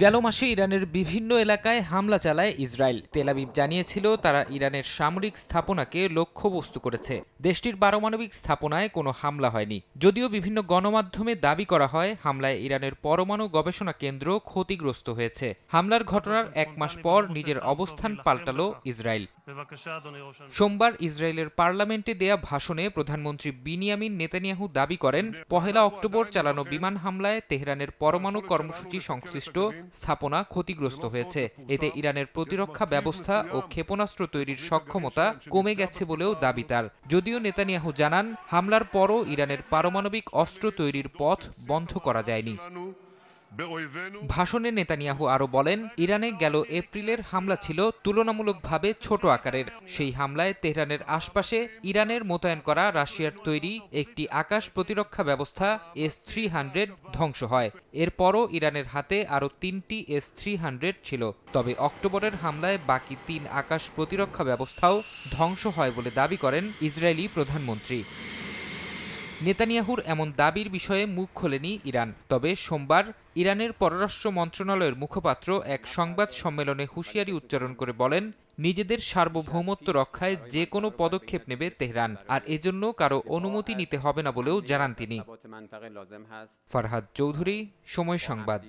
গেল মাসে ইরানের বিভিন্ন এলাকায় হামলা চালায় ইসরায়েল। তেল আবিব জানিয়েছিল তারা ইরানের সামরিক স্থাপনাকে লক্ষ্যবস্তু করেছে। দেশটির পারমাণবিক স্থাপনায় কোনো হামলা হয়নি, যদিও বিভিন্ন গণমাধ্যমে দাবি করা হয় হামলায় ইরানের পরমাণু গবেষণা কেন্দ্র ক্ষতিগ্রস্ত হয়েছে। হামলার ঘটনার এক মাস পর নিজের অবস্থান পাল্টালো ইসরায়েল। সোমবার ইসরায়েলের পার্লামেন্টে দেয়া ভাষণে প্রধানমন্ত্রী বিনিয়ামিন নেতানিয়াহু দাবি করেন, ১ অক্টোবর চালানো বিমান হামলায় তেহরানের পরমাণু কর্মসূচি সংশ্লিষ্ট স্থাপনা ক্ষতিগ্রস্ত হয়েছে। এতে ইরানের প্রতিরক্ষা ব্যবস্থা ও ক্ষেপণাস্ত্র তৈরির সক্ষমতা কমে গেছে বলেও দাবি তার। যদিও নেতানিয়াহু জানান, হামলার পরও ইরানের পারমাণবিক অস্ত্র তৈরির পথ বন্ধ করা যায়নি। ভাষণে নেতানিয়াহু আরও বলেন, ইরানে গেল এপ্রিলের হামলা ছিল তুলনামূলকভাবে ছোট আকারের। সেই হামলায় তেহরানের আশপাশে ইরানের মোতায়েন করা রাশিয়ার তৈরি একটি আকাশ প্রতিরক্ষা ব্যবস্থা S-300 ধ্বংস হয়। এরপরও ইরানের হাতে আরও ৩টি S-300 ছিল। তবে অক্টোবরের হামলায় বাকি ৩ আকাশ প্রতিরক্ষা ব্যবস্থাও ধ্বংস হয় বলে দাবি করেন ইসরায়েলি প্রধানমন্ত্রী। নেতানিয়াহুর এমন দাবির বিষয়ে মুখ খোলেনি ইরান। তবে সোমবার ইরানের পররাষ্ট্র মন্ত্রণালয়ের মুখপাত্র এক সংবাদ সম্মেলনে হুঁশিয়ারি উচ্চারণ করে বলেন, নিজেদের সার্বভৌমত্ব রক্ষায় যে কোনো পদক্ষেপ নেবে তেহরান, আর এজন্য কারো অনুমতি নিতে হবে না বলেও জানান তিনি। ফারহাদ চৌধুরী, সময় সংবাদ।